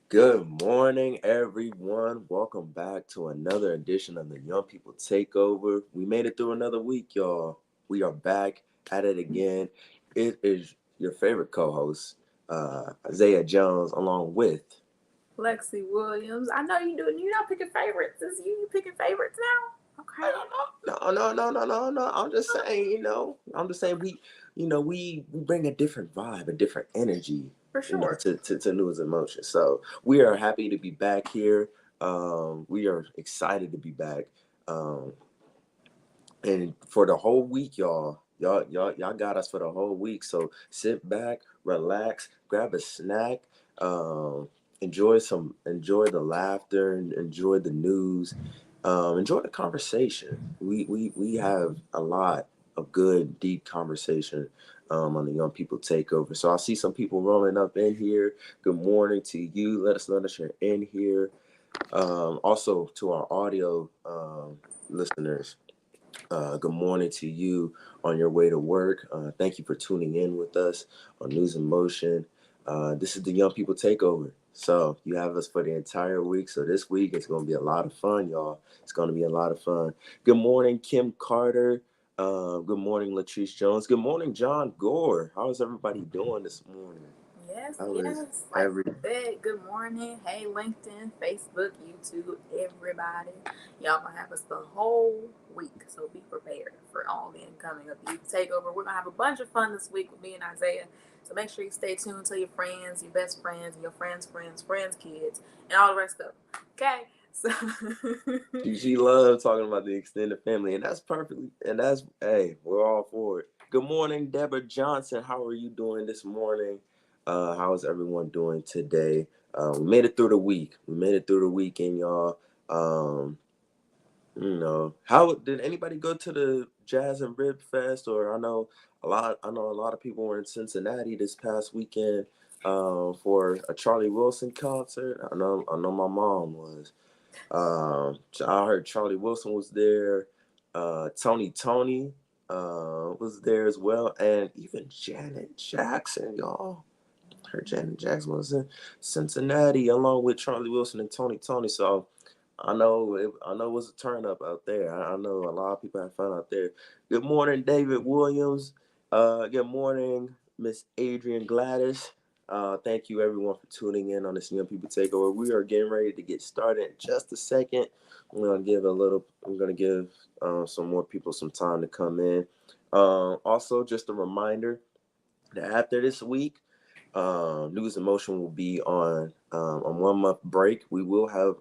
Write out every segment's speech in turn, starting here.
Good morning, everyone. Welcome back to another edition of the Young People Takeover. We made it through another week, y'all. We are back at it again. It is your favorite co-host, Isaiah Jones, along with. Lexi Williams. I know you doing. You're not picking favorites. Is you picking favorites now? I Okay. don't know. No. I'm just saying, we bring a different vibe, a different energy, For sure. to news and motion. So we are happy to be back here. We are excited to be back. Um, and for the whole week, y'all got us for the whole week. So sit back, relax, grab a snack, um, enjoy the laughter, and enjoy the news, enjoy the conversation. We have a lot of good, deep conversation on the Young People Takeover. So I see some people rolling up in here. Good morning to you. Let us know that you're in here. Also to our audio listeners. Good morning to you on your way to work. Thank you for tuning in with us on News in Motion. This is the Young People Takeover. So you have us for the entire week. So this week it's going to be a lot of fun, y'all. It's going to be a lot of fun. Good morning, Kim Carter. Good morning, Latrice Jones. Good morning, John Gore. How is everybody doing this morning? Yes, How is yes. Like every? I said, good morning. Hey, LinkedIn, Facebook, YouTube, everybody. Y'all gonna have us the whole week, so be prepared for all the incoming of the takeover. We're gonna have a bunch of fun this week with me and Isaiah. So make sure you stay tuned to your friends, your best friends, and your friends' kids, and all the rest of them. Okay, so She loves talking about the extended family, and that's perfectly. And that's hey, we're all for it. Good morning, Deborah Johnson. How are you doing this morning? How is everyone doing today? We made it through the week. We made it through the weekend, y'all. Um, how did anybody go to the Jazz and Rib Fest? Or I know a lot of people were in Cincinnati this past weekend for a Charlie Wilson concert. I know my mom was. I heard Charlie Wilson was there. Tony was there as well, and even Janet Jackson, y'all. I heard Janet Jackson was in Cincinnati along with Charlie Wilson and Tony. So I know it was a turn up out there. I know a lot of people had fun out there. Good morning, David Williams. Good morning, Miss Adrian Gladys. Thank you everyone for tuning in on this Young People Takeover. We are getting ready to get started in just a second. I'm gonna give some more people some time to come in. Also, just a reminder that after this week, News and Motion will be on a 1 month break. We will have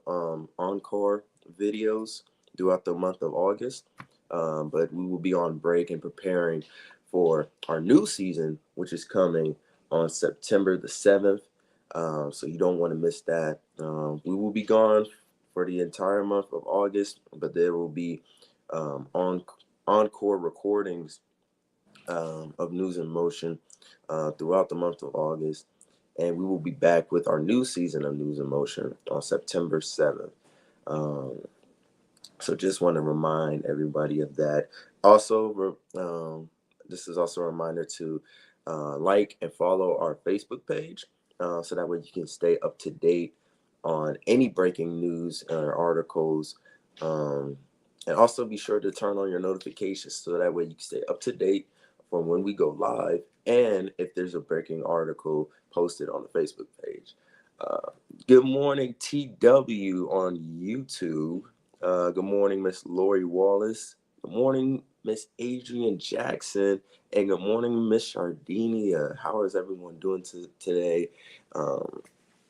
encore videos throughout the month of August, but we will be on break and preparing for our new season, which is coming on September the 7th. So you don't want to miss that. We will be gone for the entire month of August, but there will be encore recordings of News in Motion throughout the month of August. And we will be back with our new season of News in Motion on September 7th. Um, so just want to remind everybody of that. Also, this is also a reminder to like and follow our Facebook page so that way you can stay up to date on any breaking news or articles. Um, and also be sure to turn on your notifications so that way you can stay up to date from when we go live and if there's a breaking article posted on the Facebook page. Uh, Good morning, TW on YouTube. Good morning, Miss Lori Wallace. Good morning, Miss Adrian Jackson. And good morning, Miss Shardinia. How is everyone doing today? Um,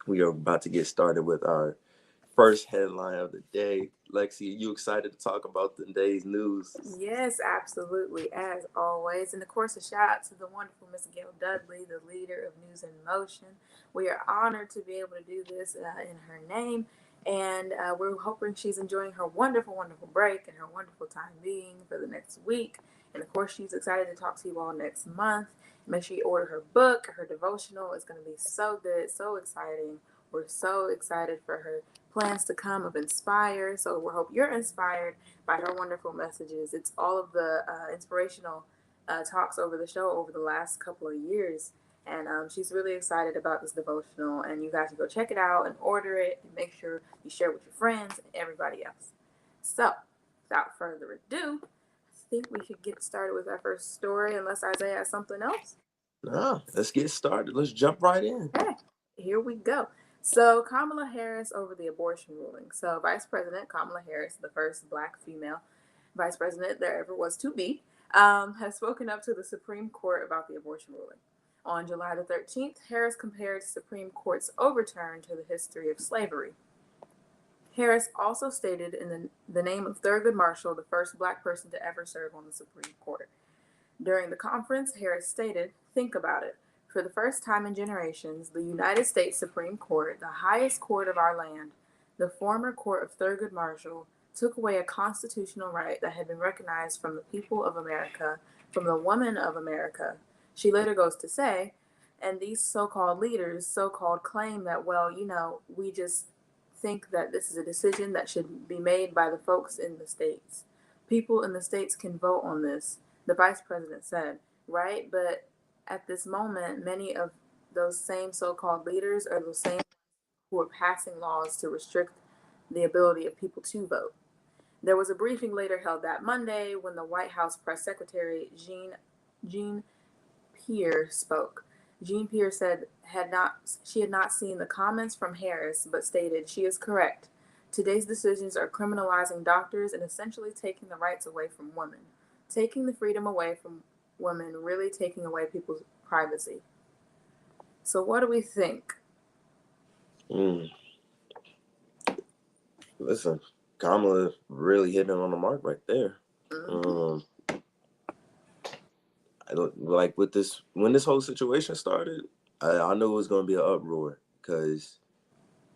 we are about to get started with our first headline of the day. Lexi, are you excited to talk about today's news? yes, absolutely, as always. And of course, a shout out to the wonderful Miss Gail Dudley, the leader of News in Motion. We are honored to be able to do this in her name. And we're hoping she's enjoying her wonderful, wonderful break and her wonderful time being for the next week. And of course, she's excited to talk to you all next month. Make sure you order her book, her devotional. It's going to be so good, so exciting. We're so excited for her plans to come of Inspire. So we hope you're inspired by her wonderful messages. It's all of the inspirational talks over the show over the last couple of years. And she's really excited about this devotional, and you guys can go check it out and order it, and make sure you share it with your friends and everybody else. So, without further ado, I think we should get started with our first story, unless Isaiah has something else. Nah, let's get started. Let's jump right in. Okay, here we go. So, Kamala Harris over the abortion ruling. So, Vice President Kamala Harris, the first black female vice president there ever was to be, has spoken up to the Supreme Court about the abortion ruling. On July the 13th, Harris compared Supreme Court's overturn to the history of slavery. Harris also stated in the name of Thurgood Marshall, the first black person to ever serve on the Supreme Court. During the conference, Harris stated, "Think about it. For the first time in generations, the United States Supreme Court, the highest court of our land, the former court of Thurgood Marshall, took away a constitutional right that had been recognized from the people of America, from the women of America." She later goes to say, "And these so-called leaders, so-called claim that, well, we just think that this is a decision that should be made by the folks in the states. People in the states can vote on this," the vice president said, right? But at this moment, many of those same so-called leaders are the same who are passing laws to restrict the ability of people to vote. There was a briefing later held that Monday when the White House press secretary Jean Pierre spoke. Jean Pierre said she had not seen the comments from Harris, but stated she is correct. Today's decisions are criminalizing doctors and essentially taking the rights away from women, taking the freedom away from women, really taking away people's privacy. So what do we think? Mm. Listen, Kamala really hitting on the mark right there. Mm-hmm. Like with this, when this whole situation started, I knew it was going to be an uproar because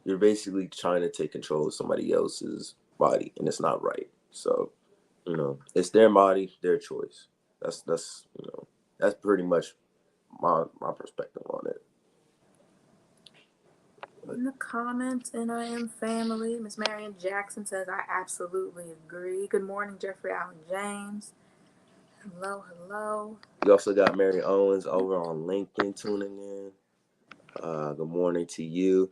you're basically trying to take control of somebody else's body, and it's not right. So, it's their body, their choice. That's pretty much my perspective on it. In the comments, NIM family, Miss Marion Jackson says, "I absolutely agree." Good morning, Jeffrey Allen James. Hello, hello. You also got Mary Owens over on LinkedIn tuning in. Good morning to you.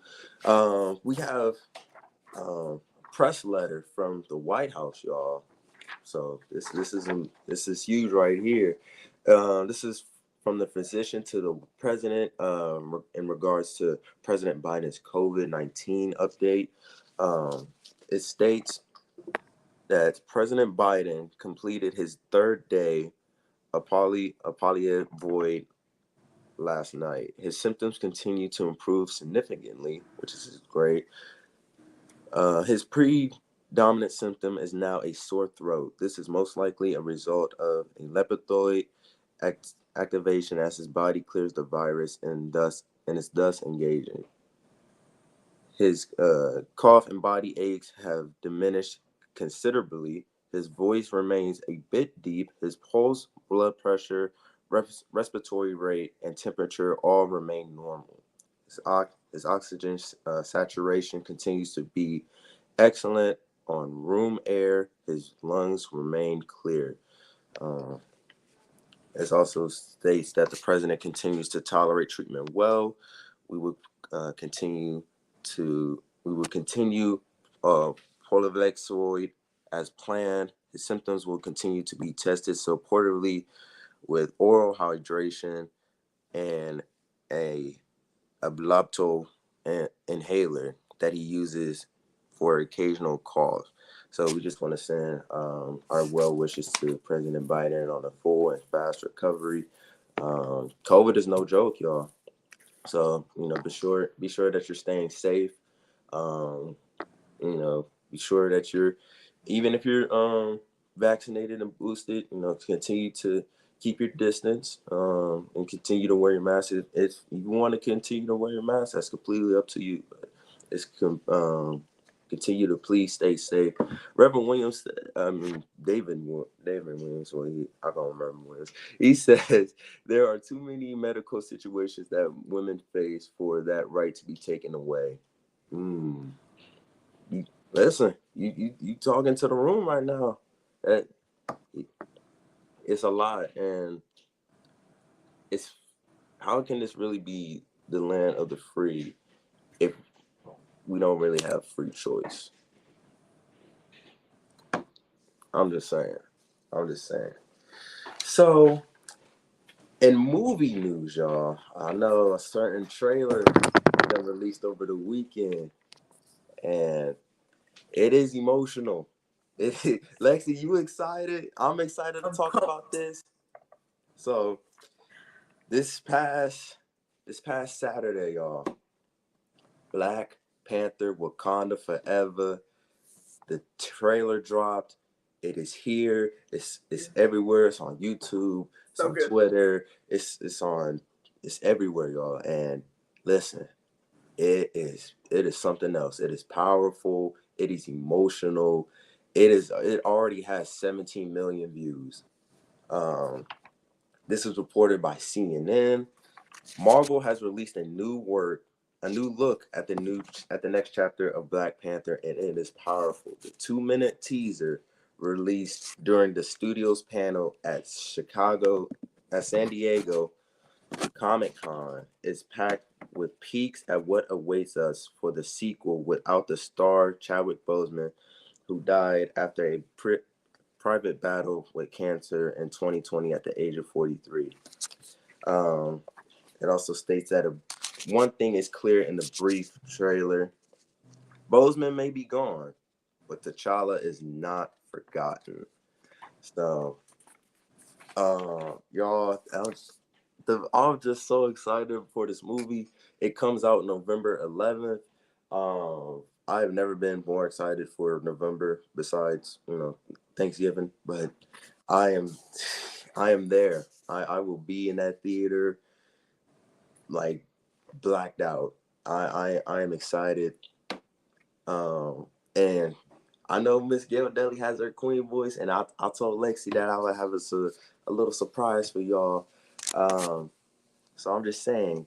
We have a press letter from the White House, y'all. So this is huge right here. This is from the physician to the president in regards to President Biden's COVID-19 update. It states that President Biden completed his third day of polio void last night. His symptoms continue to improve significantly, which is great. His predominant symptom is now a sore throat. This is most likely a result of a lepidoid activation as his body clears the virus and is thus engaging. His cough and body aches have diminished considerably. His voice remains a bit deep. His pulse, blood pressure, respiratory rate, and temperature all remain normal. His oxygen saturation continues to be excellent on room air. His lungs remain clear. It also states that the president continues to tolerate treatment well. We will continue Polivexoid as planned. His symptoms will continue to be tested supportively with oral hydration and a ablapto inhaler that he uses for occasional cough. So we just want to send our well wishes to President Biden on a full and fast recovery. COVID is no joke, y'all. So be sure that you're staying safe. Um, be sure that even if you're vaccinated and boosted, continue to keep your distance and continue to wear your mask. If you want to continue to wear your mask, that's completely up to you. But it's continue to please stay safe. Reverend Williams, David Williams, I can't remember Williams. He says there are too many medical situations that women face for that right to be taken away. Listen, you talking to the room right now. It's a lot, and it's how can this really be the land of the free if we don't really have free choice? I'm just saying. I'm just saying. So, in movie news, y'all, I know a certain trailer that released over the weekend, and it is emotional. Lexi, you excited? I'm excited to I'm talk pumped. about this. So, this past this past Saturday, y'all, Black Panther Wakanda Forever. The trailer dropped. It is here. It's everywhere. It's on YouTube. It's So on good. Twitter. It's everywhere, y'all. And listen, it is something else. It is powerful. It is emotional. It already has 17 million views. Um, this is reported by CNN. Marvel has released a new look at the next chapter of Black Panther, and it is powerful. The 2-minute teaser released during the studio's panel at San Diego Comic Con is packed with peeks at what awaits us for the sequel without the star Chadwick Boseman, who died after a private battle with cancer in 2020 at the age of 43. Um, it also states that one thing is clear in the brief trailer. Bozeman may be gone, but T'Challa is not forgotten. So, y'all, I'm just so excited for this movie. It comes out November 11th. I've never been more excited for November besides, Thanksgiving, but I am I am there. I will be in that theater like blacked out. I am excited. And I know Miss Gail Deli has her queen voice, and I told Lexi that I would have a little surprise for y'all. Um, so I'm just saying,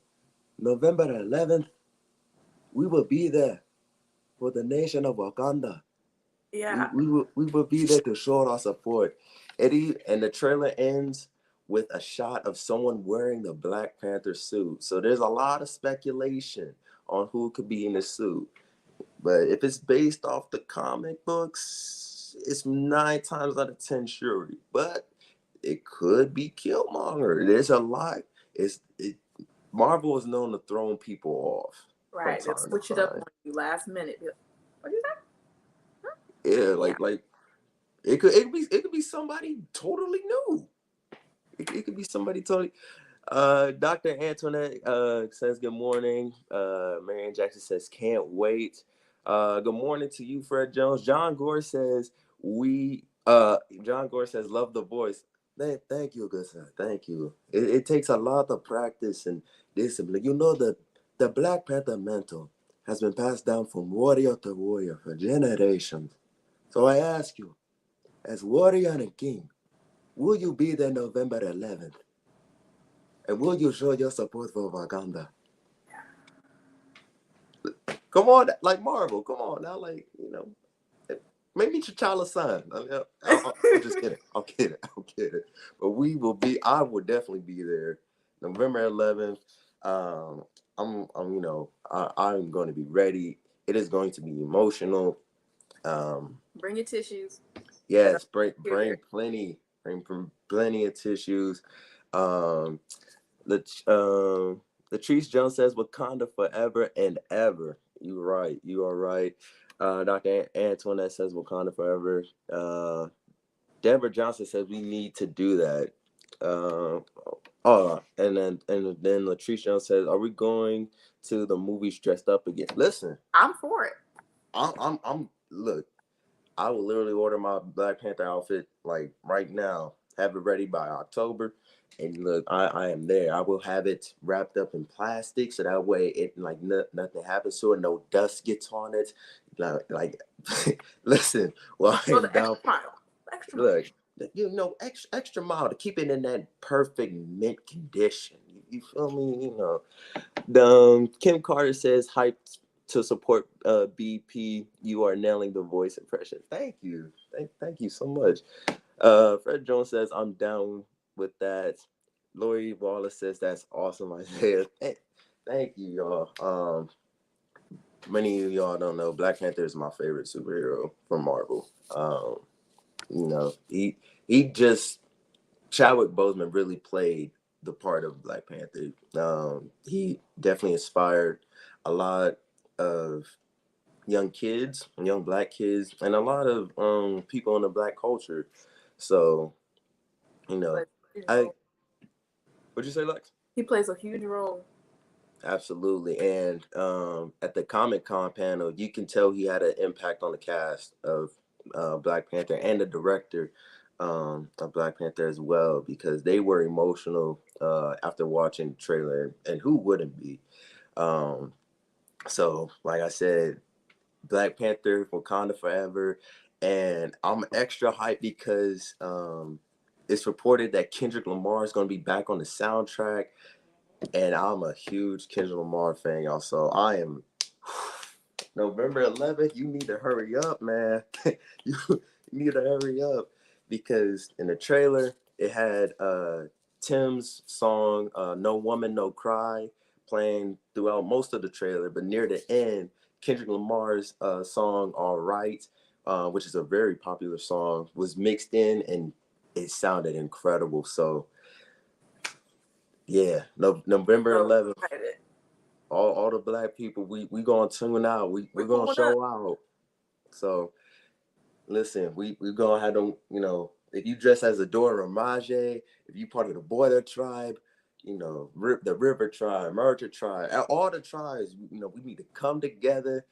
November 11th, we will be there for the nation of Wakanda. Yeah. We will be there to show our support. And the trailer ends with a shot of someone wearing the Black Panther suit. So there's a lot of speculation on who could be in the suit. But if it's based off the comic books, it's 9 times out of 10 Shuri. But it could be Killmonger. There's a lot. Marvel is known to throw people off from Right. They'll time to switch it up time. on you last minute. What is that? Yeah, Yeah. like it could be somebody totally new. It could be somebody totally. Dr. Antoinette says good morning. Marianne Jackson says can't wait. Good morning to you, Fred Jones. John Gore says John Gore says love the voice. Thank you, good sir. Thank you. It takes a lot of practice and discipline. You know that the Black Panther mantle has been passed down from warrior to warrior for generations. So I ask you, as warrior and king, will you be there November 11th? And will you show your support for Wakanda? Come on, like Marvel, come on now, maybe T'Challa's son. I'm just kidding. I'm kidding. I'm kidding. But I will definitely be there November 11th. Um, I'm going to be ready. It is going to be emotional. Bring your tissues. Yes, Here. bring plenty of tissues. Um, Latrice Jones says Wakanda forever and ever. You're right. You are right. Dr. Antoinette says Wakanda forever. Deborah Johnson says we need to do that. And then Latrice Jones says, "Are we going to the movies dressed up again?" Listen, I'm for it. I'm look. I will literally order my Black Panther outfit like right now, have it ready by October. And look, I am there. I will have it wrapped up in plastic so that way it like nothing happens to it, no dust gets on it. Like listen, well I Go am the down. extra mile. Extra mile. Look, extra mile to keep it in that perfect mint condition. You feel me? Kim Carter says hyped to support BP. You are nailing the voice impression. Thank you. Thank you so much. Fred Jones says I'm down with that. Lori Wallace says that's awesome, Isaiah. Thank you, y'all. Many of y'all don't know Black Panther is my favorite superhero from Marvel. You know, he just Chadwick Boseman really played the part of Black Panther. He definitely inspired a lot of young kids, young Black kids, and a lot of people in the Black culture. So, you know, Plays a huge I role. what'd you say, Lex? He plays a huge role. Absolutely. And at the Comic Con panel, you can tell he had an impact on the cast of Black Panther and the director of Black Panther as well, because they were emotional after watching the trailer. And who wouldn't be? Um, so, like I said, Black Panther, Wakanda Forever. And I'm extra hyped because it's reported that Kendrick Lamar is going to be back on the soundtrack, and I'm a huge Kendrick Lamar fan, y'all. So I am November 11th. You need to hurry up, man. You need to hurry up because in the trailer it had Tim's song "No Woman No Cry" playing throughout most of the trailer, but near the end, Kendrick Lamar's song "All Right," which is a very popular song, was mixed in, and it sounded incredible. So yeah, November So 11th. excited. All the Black people, we gonna tune out. We're We're gonna pulling up. show out. So listen, we gonna have them. You know, if you dress as a Dora Milaje, if you part of the Boiler tribe, you know, the River tribe, Merger tribe, all the tribes. You know, we need to come together.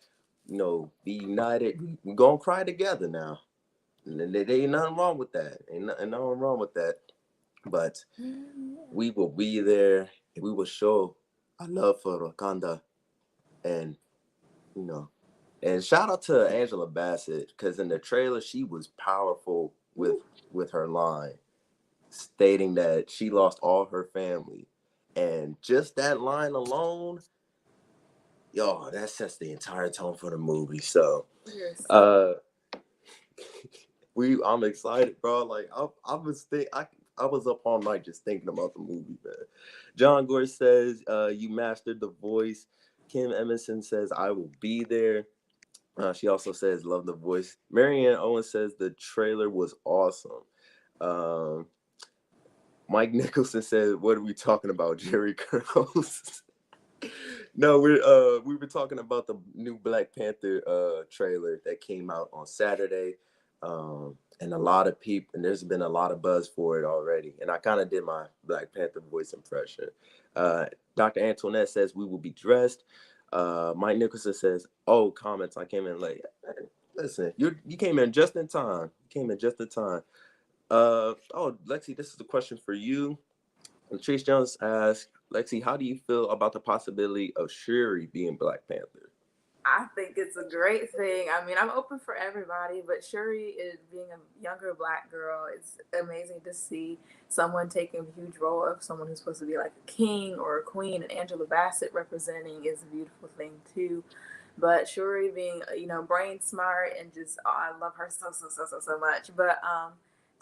You know, be united. We gonna cry together now. And there ain't nothing wrong with that. Ain't nothing wrong with that. But we will be there, and we will show our love for Wakanda, and you know. And shout out to Angela Bassett, because in the trailer she was powerful with Woo. her line, stating that she lost all her family, and just that line alone, yo, that sets the entire tone for the movie. So, We are so uh, I'm excited, bro. Like I was up all night just thinking about the movie, man. John Gore says, "You mastered the voice." Kim Emerson says, "I will be there." She also says, "Love the voice." Marianne Owen says the trailer was awesome. Um, Mike Nicholson said, "What are we talking about, Jerry Curls?" No, we were talking about the new Black Panther trailer that came out on Saturday, and a lot of people, and there's been a lot of buzz for it already. And I kind of did my Black Panther voice impression. Uh, Dr. Antoinette says we will be dressed. Mike Nicholson says, "Oh, comments. I came in late. Listen, you came in just in time. You came in just in time." Oh, Lexi, this is a question for you. Latrice Jones asks, Lexi, how do you feel about the possibility of Shuri being Black Panther? I think it's a great thing. I mean, I'm open for everybody, but Shuri is being a younger black girl. It's amazing to see someone taking a huge role of someone who's supposed to be like a king or a queen, and Angela Bassett representing is a beautiful thing too. But Shuri being, brain smart and just, oh, I love her so much. But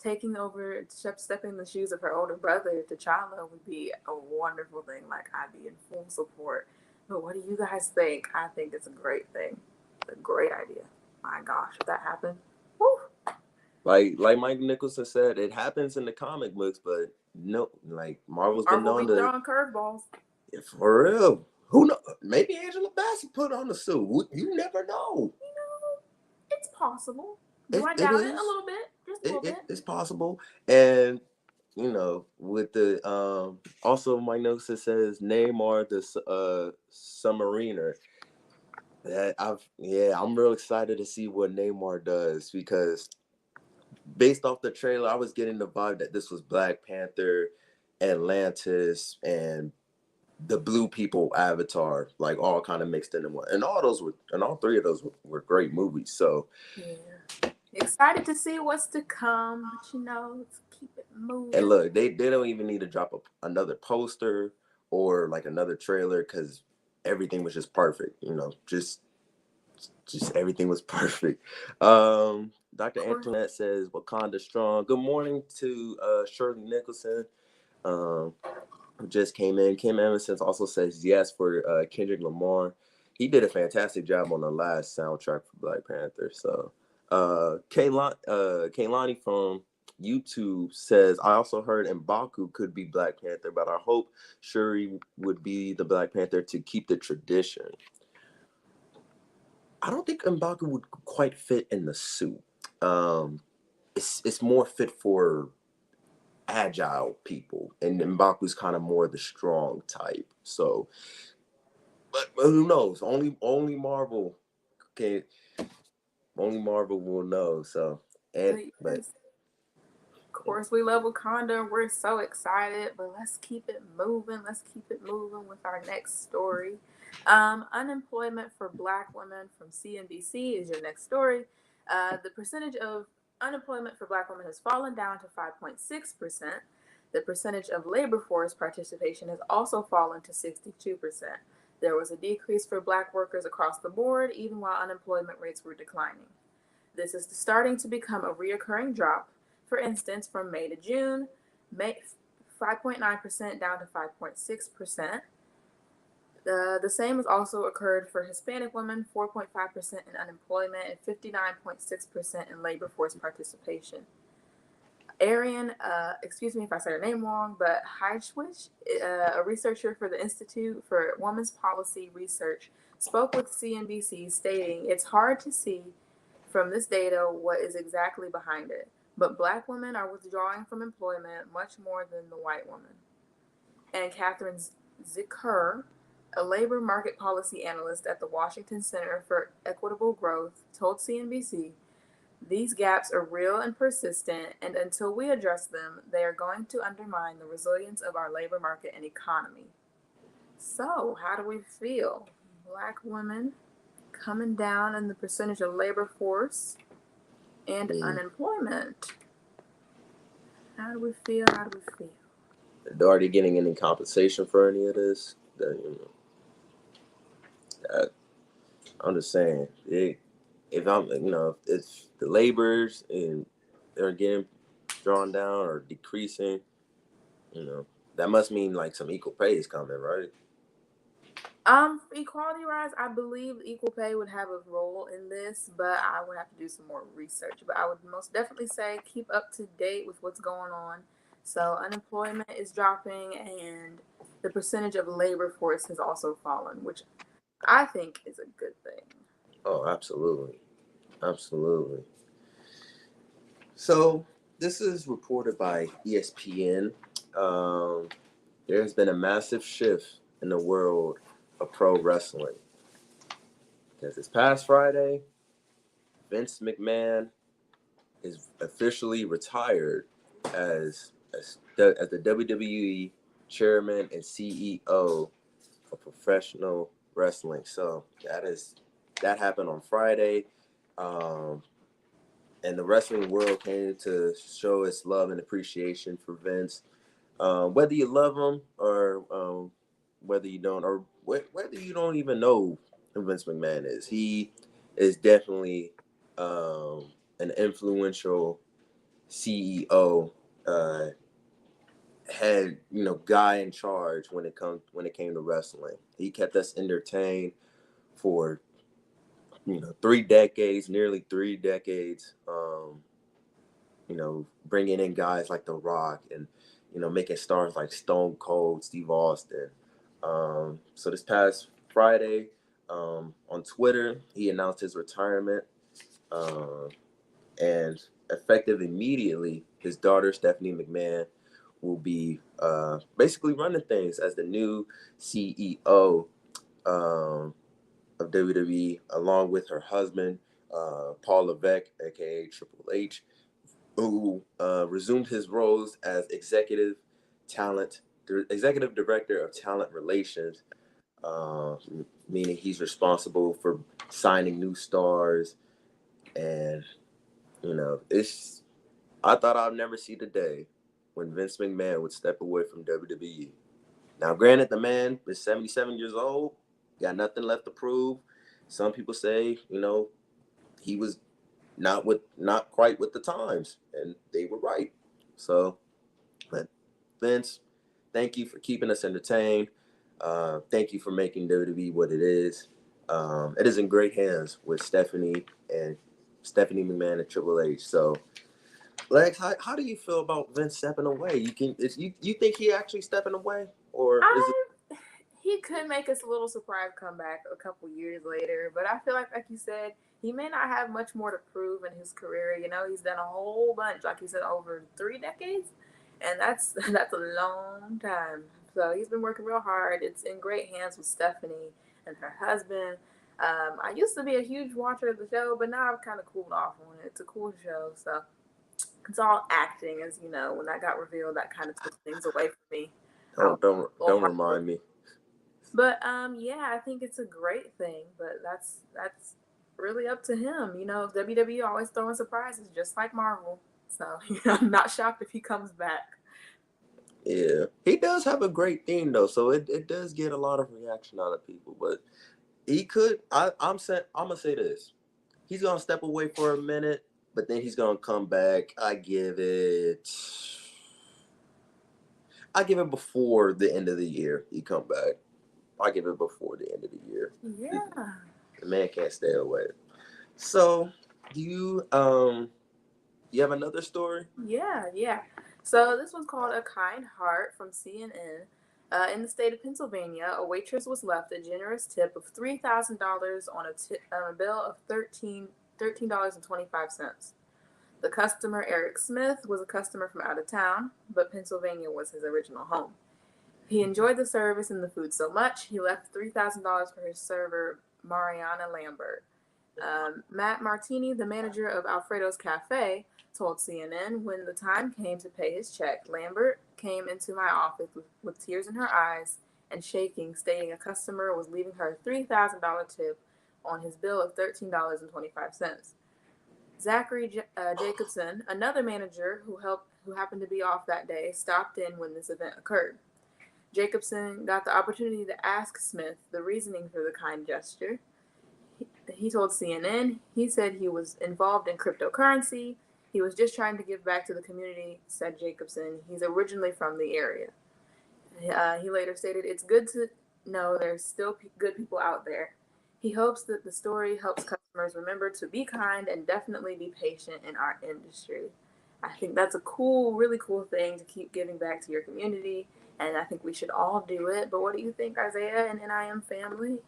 taking over, stepping in the shoes of her older brother, T'Challa, would be a wonderful thing. Like, I'd be in full support. But what do you guys think? I think it's a great thing. It's a great idea. My gosh, if that happened, whew. Like Mike Nicholson said, it happens in the comic books, but no, like Marvel's been Marvel known be to, throwing curveballs. for real. Who know? Maybe Angela Bassett put on the suit. You never know. It's possible. Do It, I it doubt it? A is. little bit. Just a little bit. It's possible. And you know, with the also Mike Nicholson says Neymar the submariner. That I'm real excited to see what Neymar does, because based off the trailer, I was getting the vibe that this was Black Panther, Atlantis, and the Blue People Avatar, like all kind of mixed into one. And all three of those were great movies. So, Yeah. Excited to see what's to come, but let's keep it and moving. look, they don't even need to drop another poster or like another trailer, because everything was just perfect. You know, just everything was perfect. Dr. Antoinette says Wakanda strong. Good morning to Shirley Nicholson. Um, who just came in. Kim Evanston also says yes for Kendrick Lamar. He did a fantastic job on the last soundtrack for Black Panther. So, Kaylani from YouTube says, I also heard M'Baku could be Black Panther, but I hope Shuri would be the Black Panther to keep the tradition. I don't think M'Baku would quite fit in the suit. It's more fit for agile people, and M'Baku's kind of more the strong type. So, but who knows? Can only Marvel will know. So, and but Yes. Of course, we love Wakanda. We're so excited, but let's keep it moving. Let's keep it moving with our next story. Unemployment for Black women from CNBC is your next story. The percentage of unemployment for Black women has fallen down to 5.6%. The percentage of labor force participation has also fallen to 62%. There was a decrease for Black workers across the board, even while unemployment rates were declining. This is starting to become a reoccurring drop. For instance, from May to June, 5.9% down to 5.6%. The same has also occurred for Hispanic women, 4.5% in unemployment and 59.6% in labor force participation. Arian, excuse me if I said her name wrong, but Heidschwich, a researcher for the Institute for Women's Policy Research, spoke with CNBC, stating it's hard to see from this data what is exactly behind it, but Black women are withdrawing from employment much more than the white woman. And Catherine Zicker, a labor market policy analyst at the Washington Center for Equitable Growth, told CNBC, these gaps are real and persistent, and until we address them, they are going to undermine the resilience of our labor market and economy. So, how do we feel? Black women coming down in the percentage of labor force and unemployment. How do we feel? How do we feel? they're already getting any compensation for any of this. That, I'm just saying, if I'm, if the laborers and they're getting drawn down or decreasing, you know, that must mean like some equal pay is coming, right? Equality rise, I believe equal pay would have a role in this, but I would have to do some more research. But I would most definitely say keep up to date with what's going on. So unemployment is dropping and the percentage of labor force has also fallen, which I think is a good thing. Oh, absolutely. Absolutely. So this is reported by ESPN. Um, there's been a massive shift in the world of pro wrestling. Because this past Friday, Vince McMahon is officially retired as the WWE chairman and CEO of professional wrestling. So that happened on Friday. Um, and the wrestling world came to show its love and appreciation for Vince. Whether you love him or whether you don't, or whether you don't even know who Vince McMahon is, he is definitely an influential CEO, head guy in charge when it came to wrestling. He kept us entertained for 3 decades, nearly 3 decades. Bringing in guys like The Rock and, making stars like Stone Cold, Steve Austin. So this past Friday, on Twitter, he announced his retirement. And effective immediately, his daughter, Stephanie McMahon, will be basically running things as the new CEO of WWE, along with her husband, Paul Levesque, aka Triple H, who resumed his roles as executive director of talent relations, uh, meaning he's responsible for signing new stars. And it's I thought I'd never see the day when Vince McMahon would step away from WWE. Now, granted, the man is 77 years old, got nothing left to prove. Some people say, he was not quite with the times, and they were right. So, but Vince, thank you for keeping us entertained. Thank you for making WWE what it is. It is in great hands with Stephanie McMahon and Triple H. So, Lex, how do you feel about Vince stepping away? You think he actually stepping away, or is it? He could make us a little surprise comeback a couple years later, but I feel like you said, he may not have much more to prove in his career. You know, he's done a whole bunch, like you said, over 3 decades, and that's a long time. So he's been working real hard. It's in great hands with Stephanie and her husband. I used to be a huge watcher of the show, but now I've kind of cooled off on it. It's a cool show, so it's all acting, as you know. When that got revealed, that kind of took things away from me. I Oh, was a little don't heartbroken. remind me. But yeah, I think it's a great thing. But that's really up to him. You know, WWE always throwing surprises, just like Marvel. So I'm not shocked if he comes back. Yeah, he does have a great theme though, so it does get a lot of reaction out of people. But he could. I'm gonna say this. He's gonna step away for a minute, but then he's gonna come back. I give it before the end of the year. He come back. I give it before the end of the year. Yeah. The man can't stay away. So you you have another story? Yeah. So this was called A Kind Heart from CNN. In the state of Pennsylvania, a waitress was left a generous tip of $3,000 on a bill of $13.25. The customer, Eric Smith, was a customer from out of town, but Pennsylvania was his original home. He enjoyed the service and the food so much, he left $3,000 for his server, Mariana Lambert. Matt Martini, the manager of Alfredo's Cafe, told CNN when the time came to pay his check, Lambert came into my office with tears in her eyes and shaking, stating a customer was leaving her a $3,000 tip on his bill of $13.25. Zachary Jacobson, another manager who happened to be off that day, stopped in when this event occurred. Jacobson got the opportunity to ask Smith the reasoning for the kind gesture. He told CNN he said he was involved in cryptocurrency. He was just trying to give back to the community, said Jacobson. He's originally from the area. He later stated, "It's good to know there's still good people out there." He hopes that the story helps customers remember to be kind and definitely be patient in our industry. I think that's a cool, really cool thing to keep giving back to your community, and I think we should all do it. But what do you think, Isaiah and NIM family?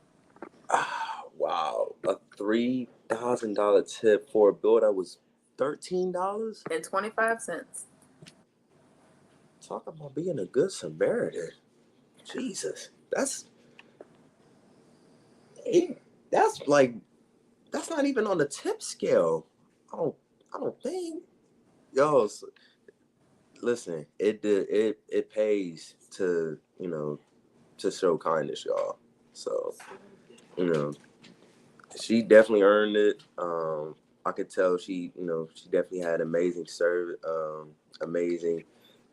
Wow, a $3,000 tip for a bill that was $13. And 25 cents. Talk about being a good Samaritan. Jesus, he, that's like that's not even on the tip scale. I don't I don't think. Yo, listen, it pays to to show kindness, y'all. So you know she definitely earned it. I could tell she definitely had amazing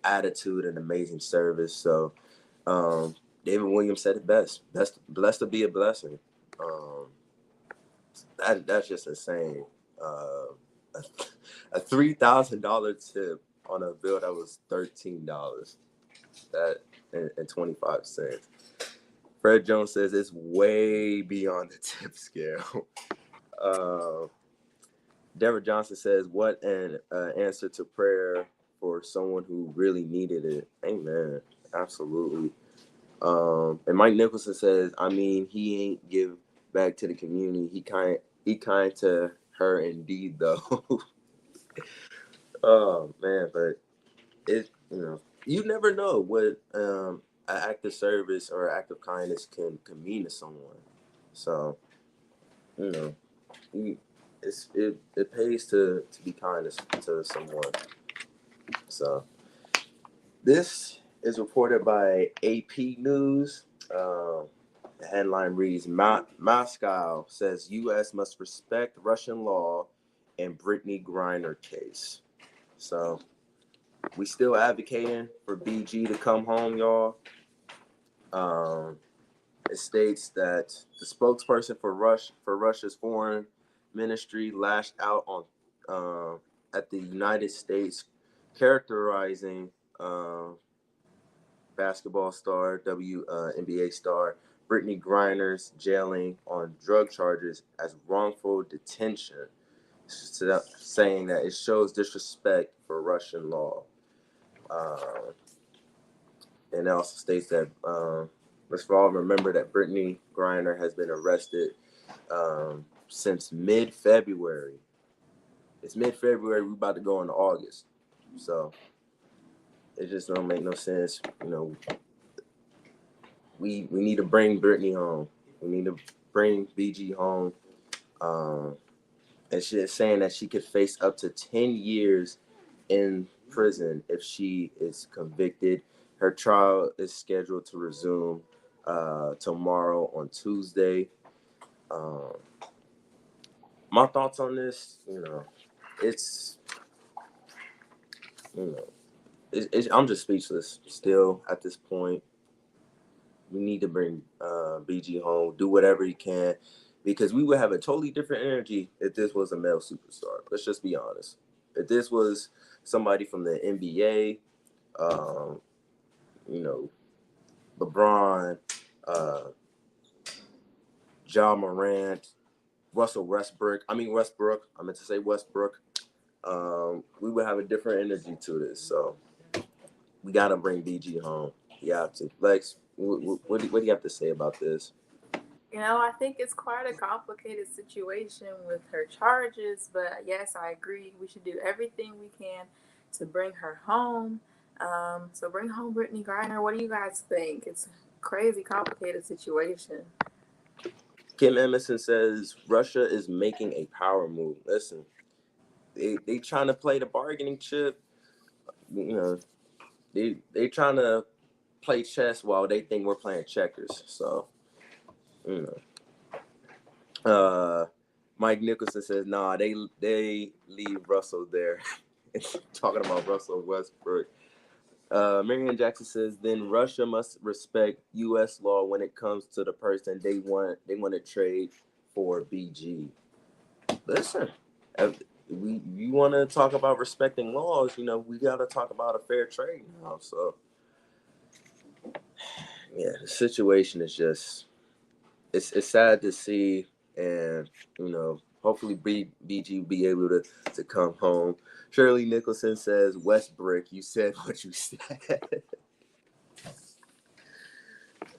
attitude and amazing service. So David Williams said it best. Blessed to be a blessing. Um, that's just insane. A, a $3,000 tip on a bill that was $13 that and 25 cents. Fred Jones says it's way beyond the tip scale. Uh, Deborah Johnson says, "What an answer to prayer for someone who really needed it." Amen. Absolutely. And Mike Nicholson says, "I mean, he ain't give back to the community. He kind to her indeed, though." Oh man, but you never know what an act of service or act of kindness can mean to someone. So you know, you, it pays to be kind to someone. So this is reported by AP News. The headline reads: Moscow says U.S. must respect Russian law in Brittany Griner case. So we still advocating for BG to come home, y'all. Um, it states that the spokesperson for Russia's foreign ministry lashed out on at the United States, characterizing basketball star, NBA star, Brittany Griner's jailing on drug charges as wrongful detention, saying that it shows disrespect for Russian law. Uh, and it also states that let's all remember that Brittany Griner has been arrested since mid-February. It's mid-February. We're about to go into August, so it just don't make no sense. We need to bring Brittany home. We need to bring BG home. And she's saying that she could face up to 10 years in prison if she is convicted. Her trial is scheduled to resume tomorrow on Tuesday. Um, my thoughts on this, it's, you know, I'm just speechless still at this point. We need to bring BG home, do whatever he can, because we would have a totally different energy if this was a male superstar. Let's just be honest. If this was somebody from the NBA, um, you know, LeBron, uh, Ja Morant, Russell Westbrook. Westbrook. I meant to say Westbrook. We would have a different energy to this. So we got to bring BG home. You have to. Lex, what do you have to say about this? I think it's quite a complicated situation with her charges, but yes, I agree. We should do everything we can to bring her home. So bring home Brittany Griner. What do you guys think? It's a crazy complicated situation. Kim Emerson says Russia is making a power move. Listen, they trying to play the bargaining chip. You know, they trying to play chess while they think we're playing checkers. So, you know, Mike Nicholson says, "Nah, they leave Russell there." Talking about Russell Westbrook. Marianne Jackson says, "Then Russia must respect U.S. law when it comes to the person they want. They want to trade for BG." Listen, if you want to talk about respecting laws, we got to talk about a fair trade now. So, yeah, the situation is just it's sad to see, and hopefully BG be able to come home. Shirley Nicholson says, "Westbrook, you said what you said."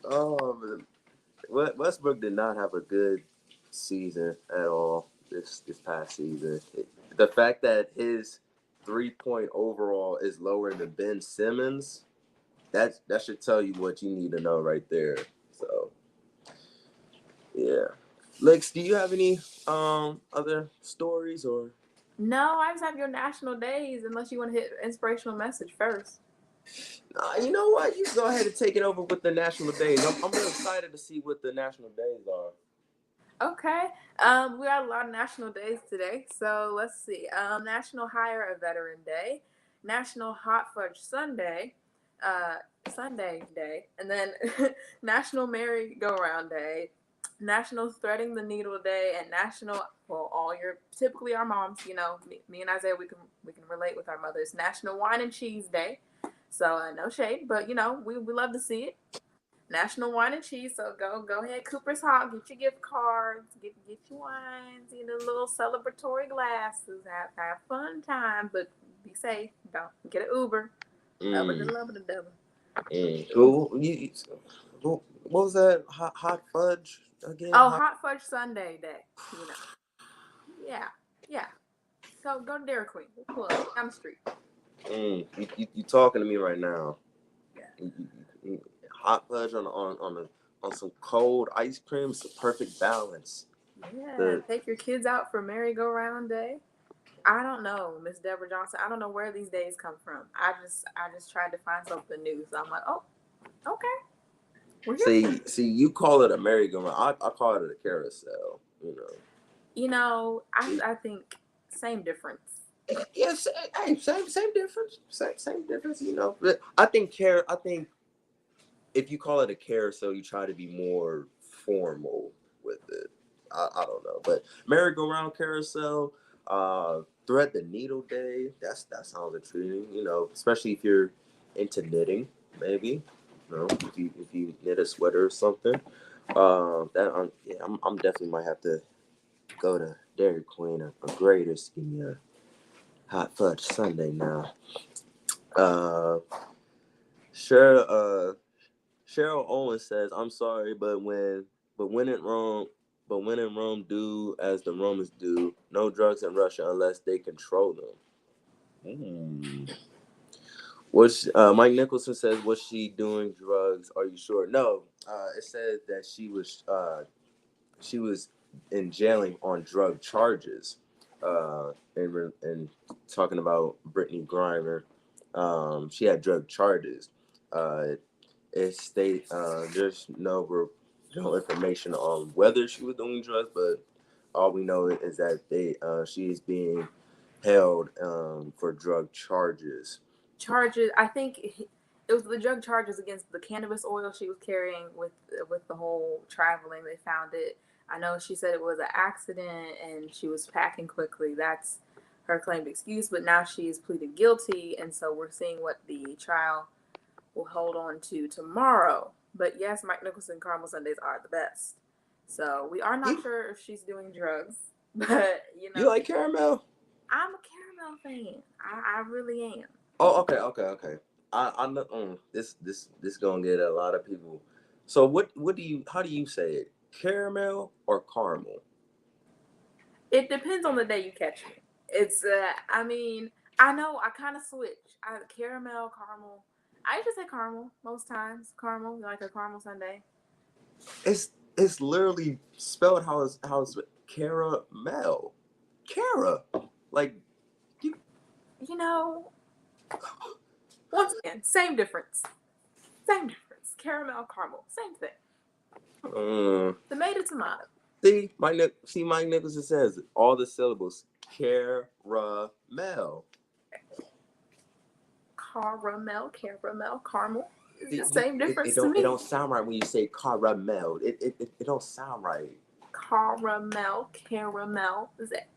Oh, man. Westbrook did not have a good season at all this past season. The fact that his 3-point overall is lower than Ben Simmons, that should tell you what you need to know right there. So, yeah. Lex, do you have any other stories or? No, I just have your national days, unless you want to hit inspirational message first. You know what? You go ahead and take it over with the national days. I'm real excited to see what the national days are. Okay. We got a lot of national days today. So let's see. National Hire a Veteran Day, National Hot Fudge Sunday, uh, Sunday Day, and then National Merry Go Round Day, National Threading the Needle Day, and National, well, all your typically our moms, me and Isaiah, we can relate with our mothers. National Wine and Cheese Day. So no shade, but we love to see it. National Wine and Cheese. So go ahead, Cooper's Hawk. Get your gift cards. Get your wines. Little celebratory glasses. Have fun time, but be safe. Don't get an Uber. Love it, double. What was that? Hot fudge again? Oh, Hot Fudge Sunday Day. Yeah, yeah. Go to Dairy Queen. We'll pull up down the street. You talking to me right now? Yeah. Hot fudge on some cold ice cream. It's a perfect balance. Yeah. Take your kids out for merry-go-round day. I don't know, Miss Deborah Johnson. I don't know where these days come from. I just tried to find something new. So I'm like, oh, okay. We're here. See, you call it a merry-go-round. I call it a carousel. I think same difference. Yes, hey, same difference. Same difference. But I think if you call it a carousel, you try to be more formal with it. I don't know, but merry-go-round carousel, thread the needle day. That sounds intriguing. Especially if you're into knitting, maybe. know, if you knit a sweater or something, I'm definitely might have to go to Dairy Queen or Grader's to give me a hot fudge sundae now. Uh, Cheryl Cheryl Owens says, "I'm sorry, but when in Rome, when in Rome, do as the Romans do. No drugs in Russia unless they control them." Mike Nicholson says, "Was she doing drugs? Are you sure?" No. It said that she was in jailing on drug charges. And talking about Brittany Griner, she had drug charges. Uh, it stated there's no information on whether she was doing drugs, but all we know is that she is being held for drug charges. Charges. I think it was the drug charges against the cannabis oil she was carrying with the whole traveling. They found it. I know she said it was an accident and she was packing quickly. That's her claimed excuse. But now she's pleaded guilty, and so we're seeing what the trial will hold on to tomorrow. But yes, Mike Nicholson caramel sundaes are the best. So we are not sure if she's doing drugs, but You like caramel? I'm a caramel fan. I really am. Oh, okay. I know this gonna get a lot of people. So how do you say it? Caramel or caramel? It depends on the day you catch me. It's I mean, I know I kind of switch. Caramel, caramel. I usually say caramel most times. Caramel, like a caramel sundae. It's literally spelled how it's caramel. Cara. Like you You know, once again, same difference. Same difference. Caramel, caramel, same thing. Tomato, tomato. Mike Nicholson says all the syllables. Caramel. Caramel, caramel. It's the See, same difference to it me. don't sound right when you say caramel. It don't sound right. Caramel. Is it?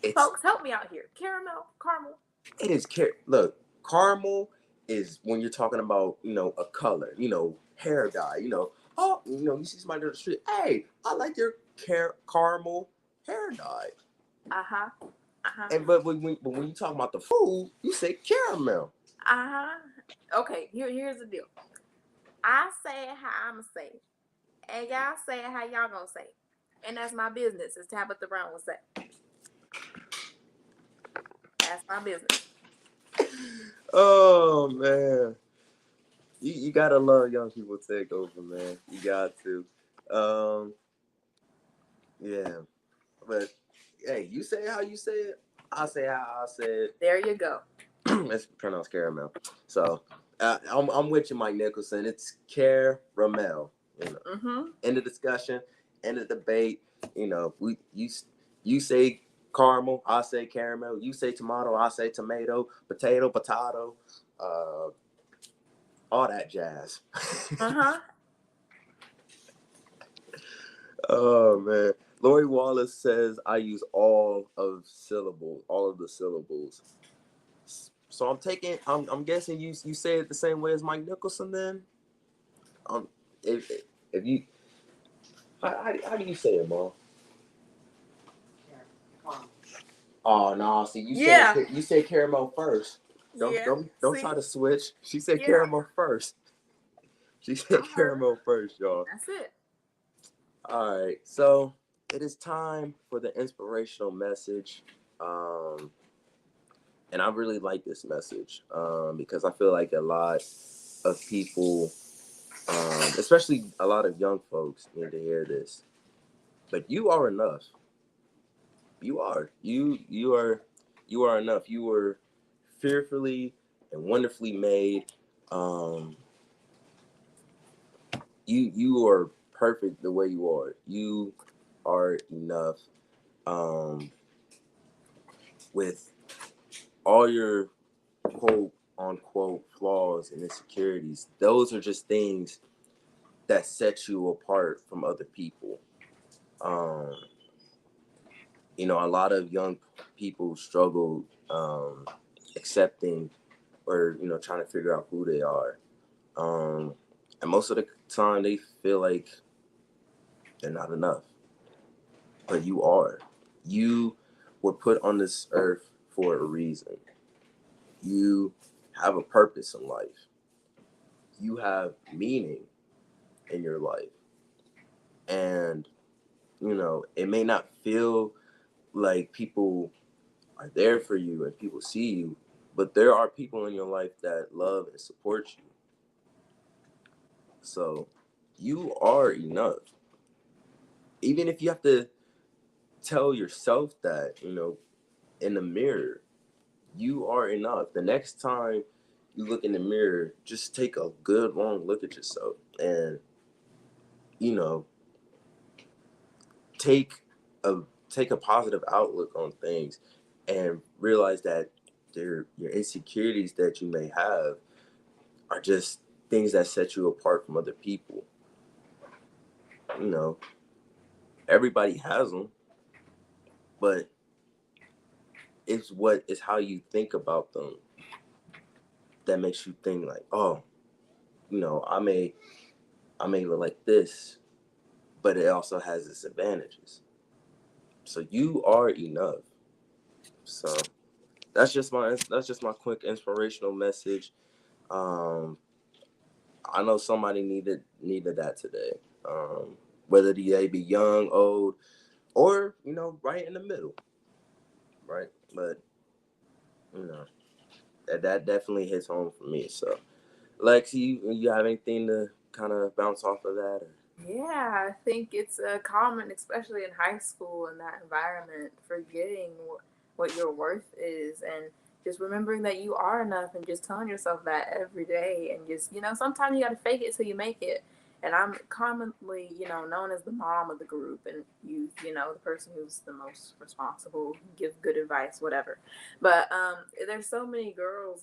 It's Folks, help me out here. Caramel. it is look, caramel is when you're talking about, a color, hair dye, oh, you see somebody on the street, hey, I like your caramel hair dye. But when you talk about the food, you say caramel. Okay, here's the deal. I say it how I'ma say it, and y'all say it how y'all gonna say it, and that's my business. As Tabitha Brown would say, that's my business. Oh man, you gotta love young people take over, man. You got to. Yeah, but hey, you say it how you say it. I say how I say it. There you go. Let's pronounce caramel. So I'm with you, Mike Nicholson. It's caramel. End of discussion. End of debate. You say caramel. I say caramel. You say tomato. I say tomato. Potato. All that jazz. Oh man. Lori Wallace says I use all of the syllables. So I'm guessing you say it the same way as Mike Nicholson then? If you how do you say it, Mom? Oh no, see you say caramel first. Don't try to switch. She said caramel first. She said caramel first, y'all. That's it. All right, so it is time for the inspirational message. And I really like this message because I feel like a lot of people, especially a lot of young folks, need to hear this. But you are enough. You are. You are enough. You were fearfully and wonderfully made. You are perfect the way you are. You are enough. With all your quote unquote flaws and insecurities, those are just things that set you apart from other people. A lot of young people struggle accepting or trying to figure out who they are. Um, and most of the time they feel like they're not enough, but you are. You were put on this earth for a reason. You have a purpose in life. You have meaning in your life. And, it may not feel like people are there for you and people see you, but there are people in your life that love and support you. So you are enough. Even if you have to tell yourself that, in the mirror, you are enough. The next time you look in the mirror, just take a good long look at yourself and, you know, take a take a positive outlook on things and realize that your insecurities that you may have are just things that set you apart from other people. You know, everybody has them, but it's how you think about them that makes you think like, oh, I may look like this, but it also has its advantages. So you are enough. So that's just my quick inspirational message. Um, I know somebody needed that today. Whether they be young, old, or right in the middle, right? But you know that definitely hits home for me. So, Lexi, you have anything to kind of bounce off of that? Or? Yeah, I think it's common, especially in high school and that environment, forgetting what your worth is and just remembering that you are enough and just telling yourself that every day. And just, sometimes you got to fake it till you make it. And I'm commonly, known as the mom of the group and youth, the person who's the most responsible, give good advice, whatever. But there's so many girls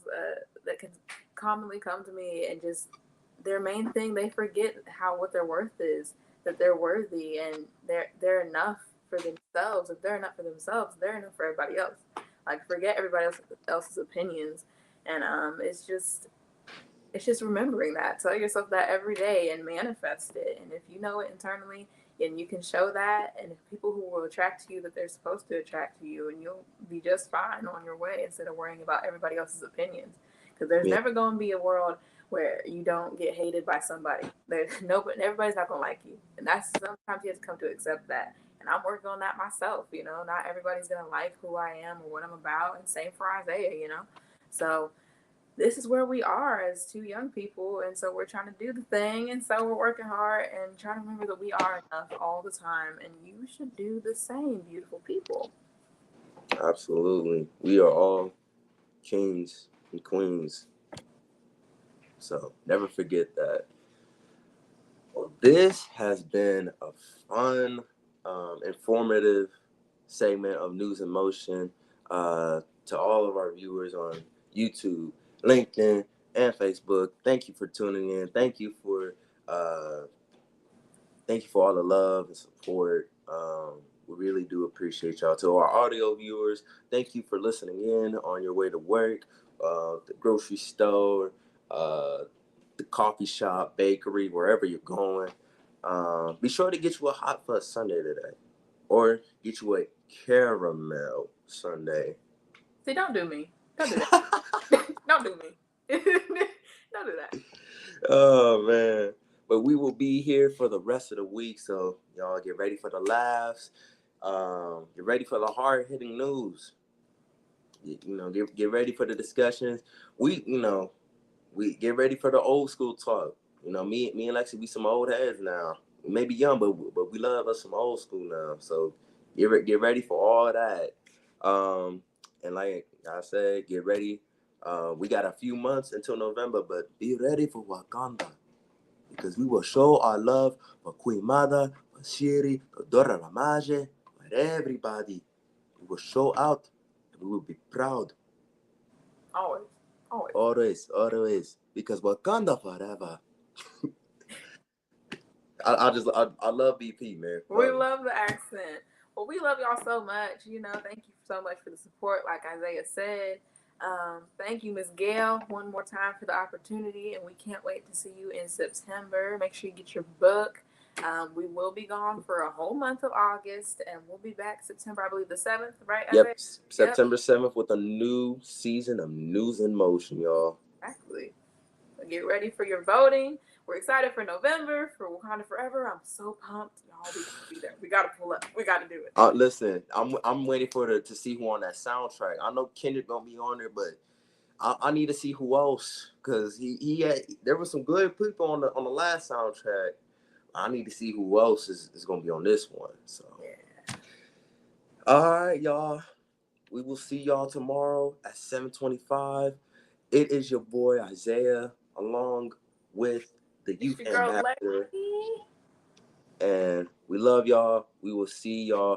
that can commonly come to me and just their main thing they forget how what their worth is, that they're worthy and they're enough for themselves. If they're enough for themselves, they're enough for everybody else. Like forget everybody else's opinions. And it's just remembering that. Tell yourself that every day and manifest it. And if you know it internally and you can show that, and if people who will attract to you that they're supposed to attract to you, and you'll be just fine on your way instead of worrying about everybody else's opinions. Because there's Yeah, never going to be a world where you don't get hated by somebody. There's nobody, everybody's not going to like you. And that's sometimes you have to come to accept that. And I'm working on that myself, Not everybody's going to like who I am or what I'm about. And same for Isaiah. So this is where we are as two young people, and so we're trying to do the thing, and so we're working hard and trying to remember that we are enough all the time, and you should do the same, beautiful people. absolutely. We are all kings and queens. So never forget that. Well, this has been a fun, informative segment of News in Motion. To all of our viewers on YouTube, LinkedIn, and Facebook, thank you for tuning in. Uh, thank you for all the love and support. We really do appreciate y'all. To our audio viewers, thank you for listening in on your way to work, the grocery store, uh, the coffee shop, bakery, wherever you're going. Be sure to get you a hot fuzz sundae today, or get you a caramel sundae. See, don't do me. Don't do that. Don't do me. Don't do that. Oh man. But we will be here for the rest of the week, so y'all get ready for the laughs. Get ready for the hard hitting news. Get ready for the discussions. We get ready for the old school talk. Me and Lexi, we some old heads now. We may be young, but we love us some old school now. So get ready for all that. And like I said, get ready. We got a few months until November, but be ready for Wakanda because we will show our love for Queen Mother, for Shiri, for Dora Ramage, for everybody. We will show out and we will be proud. Always. Always. Always, always. Because Wakanda forever. I love BP, man. We Love him. love the accent. Well, we love y'all so much. Thank you so much for the support. Like Isaiah said, Thank you, Miss Gail, one more time for the opportunity, and we can't wait to see you in September. Make sure you get your book. We will be gone for a whole month of August, and we'll be back September, I believe, the 7th, right? Yep, Yep. September 7th with a new season of News in Motion, y'all. Exactly. Get ready for your voting. We're excited for November, for Wakanda Forever. I'm so pumped. Y'all, we gotta be there. We gotta pull up. We gotta do it. Listen, I'm waiting to see who on that soundtrack. I know Kendrick gonna be on there, but I need to see who else, because he had, there were some good people on the last soundtrack. I need to see who else is gonna be on this one. So yeah. All right, y'all. We will see y'all tomorrow at 7:25. It is your boy Isaiah, along with the youth ambassador. And we love y'all. We will see y'all